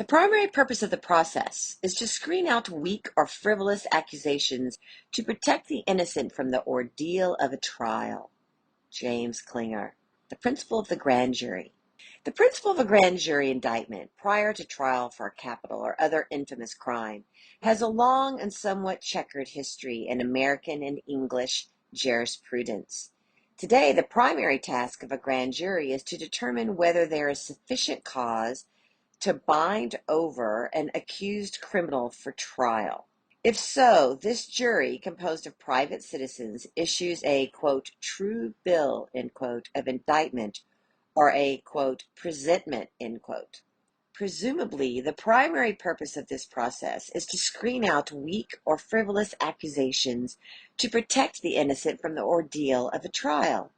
The primary purpose of the process is to screen out weak or frivolous accusations to protect the innocent from the ordeal of a trial. James Klinger. The principle of the grand jury. The principle of a grand jury indictment prior to trial for a capital or other infamous crime has a long and somewhat checkered history in American and English jurisprudence. Today, the primary task of a grand jury is to determine whether there is sufficient cause to bind over an accused criminal for trial. If so, this jury, composed of private citizens, issues a, quote, true bill, end quote, of indictment or a, quote, presentment, end quote. Presumably, the primary purpose of this process is to screen out weak or frivolous accusations to protect the innocent from the ordeal of a trial.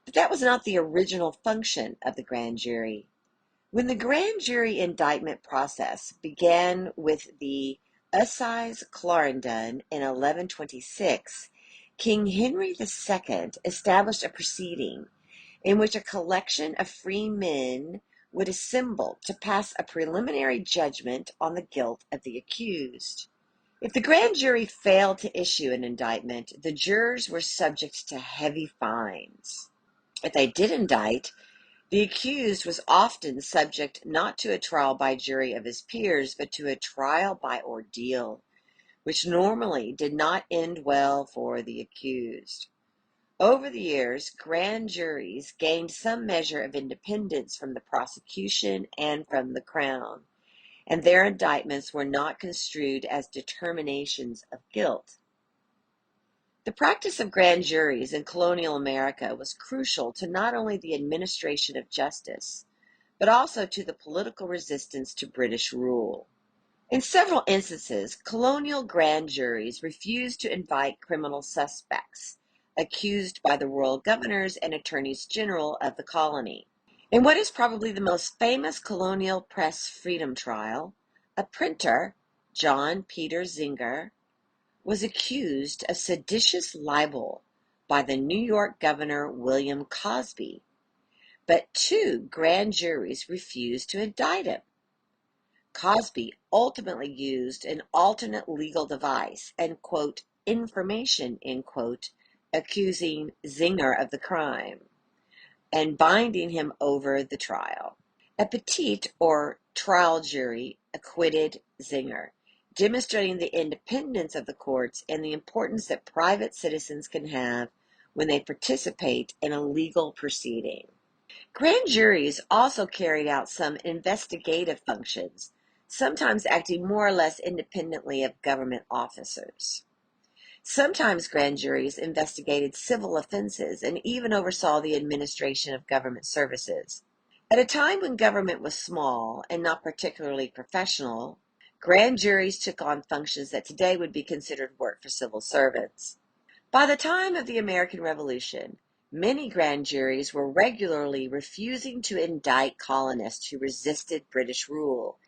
But that was not the original function of the grand jury. When the grand jury indictment process began with the Assize Clarendon in 1126, King Henry II established a proceeding in which a collection of free men would assemble to pass a preliminary judgment on the guilt of the accused. If the grand jury failed to issue an indictment, the jurors were subject to heavy fines. If they did indict, the accused was often subject not to a trial by jury of his peers, but to a trial by ordeal, which normally did not end well for the accused. Over the years, grand juries gained some measure of independence from the prosecution and from the crown, and their indictments were not construed as determinations of guilt. The practice of grand juries in colonial America was crucial to not only the administration of justice, but also to the political resistance to British rule. In several instances, colonial grand juries refused to indict criminal suspects accused by the royal governors and attorneys general of the colony. In what is probably the most famous colonial press freedom trial, a printer, John Peter Zinger, was accused of seditious libel by the New York governor William Cosby, but two grand juries refused to indict him. Cosby ultimately used an alternate legal device and, quote, information, end quote, accusing Zinger of the crime and binding him over the trial. A petite or trial jury acquitted Zinger, demonstrating the independence of the courts and the importance that private citizens can have when they participate in a legal proceeding. Grand juries also carried out some investigative functions, sometimes acting more or less independently of government officers. Sometimes grand juries investigated civil offenses and even oversaw the administration of government services. At a time when government was small and not particularly professional, grand juries took on functions that today would be considered work for civil servants. By the time of the American Revolution, many grand juries were regularly refusing to indict colonists who resisted British rule,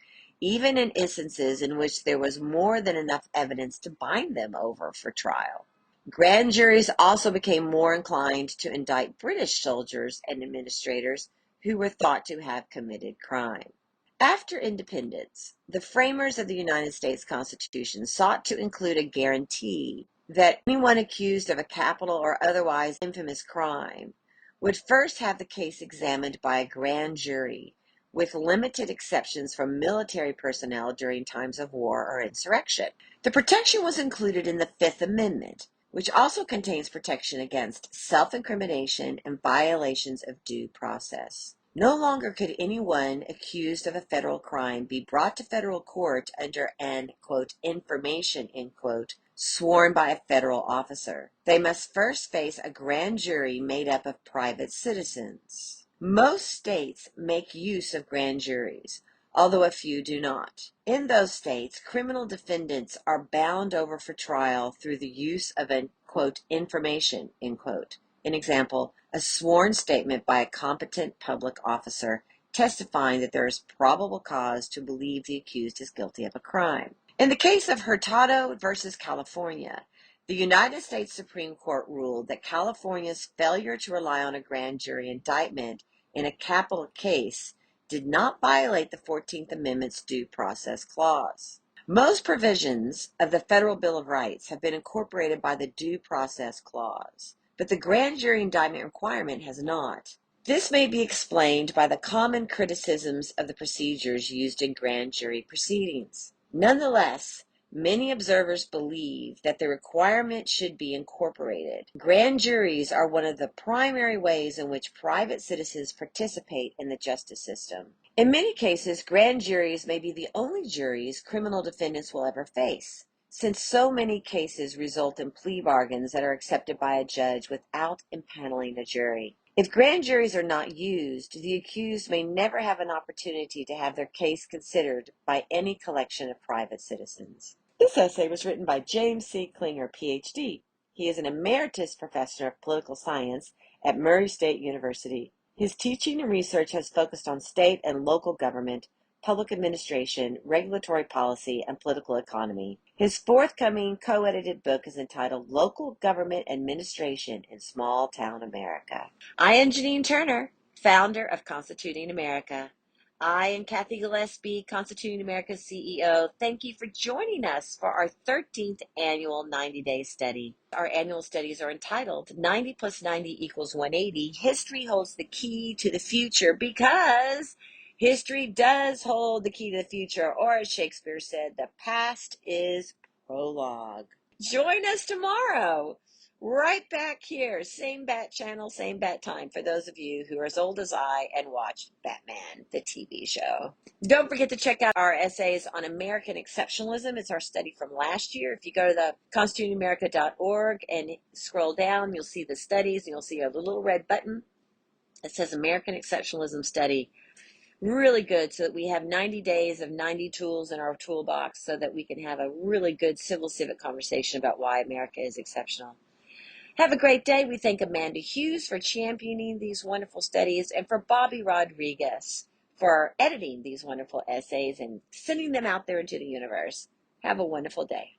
even in instances in which there was more than enough evidence to bind them over for trial. Grand juries also became more inclined to indict British soldiers and administrators who were thought to have committed crime. After independence, the framers of the United States Constitution sought to include a guarantee that anyone accused of a capital or otherwise infamous crime would first have the case examined by a grand jury, with limited exceptions for military personnel during times of war or insurrection. The protection was included in the Fifth Amendment, which also contains protection against self-incrimination and violations of due process. No longer could anyone accused of a federal crime be brought to federal court under an, quote, information, end quote, sworn by a federal officer. They must first face a grand jury made up of private citizens. Most states make use of grand juries, although a few do not. In those states, criminal defendants are bound over for trial through the use of an, quote, information, end quote. An example, a sworn statement by a competent public officer testifying that there is probable cause to believe the accused is guilty of a crime. In the case of Hurtado versus California, the United States Supreme Court ruled that California's failure to rely on a grand jury indictment in a capital case did not violate the 14th Amendment's Due Process Clause. Most provisions of the Federal Bill of Rights have been incorporated by the Due Process Clause, but the grand jury indictment requirement has not. This may be explained by the common criticisms of the procedures used in grand jury proceedings. Nonetheless, many observers believe that the requirement should be incorporated. Grand juries are one of the primary ways in which private citizens participate in the justice system. In many cases, grand juries may be the only juries criminal defendants will ever face, since so many cases result in plea bargains that are accepted by a judge without impaneling a jury. If grand juries are not used, the accused may never have an opportunity to have their case considered by any collection of private citizens. This essay was written by James C. Klinger, Ph.D. He is an emeritus professor of political science at Murray State University. His teaching and research has focused on state and local government, public administration, regulatory policy, and political economy. His forthcoming co-edited book is entitled Local Government Administration in Small Town America. I am Janine Turner, founder of Constituting America. I and Kathy Gillespie, Constituting America's CEO, thank you for joining us for our 13th annual 90-day study. Our annual studies are entitled 90 plus 90 equals 180. History holds the key to the future because history does hold the key to the future, or as Shakespeare said, the past is prologue. Join us tomorrow, right back here, same bat channel, same bat time, for those of you who are as old as I and watched Batman, the TV show. Don't forget to check out our essays on American exceptionalism. It's our study from last year. If you go to the constitutingamerica.org and scroll down, you'll see the studies, and you'll see a little red button that says American Exceptionalism Study. Really good, so that we have 90 days of 90 tools in our toolbox so that we can have a really good civil civic conversation about why America is exceptional. Have a great day. We thank Amanda Hughes for championing these wonderful studies and for Bobby Rodriguez for editing these wonderful essays and sending them out there into the universe. Have a wonderful day.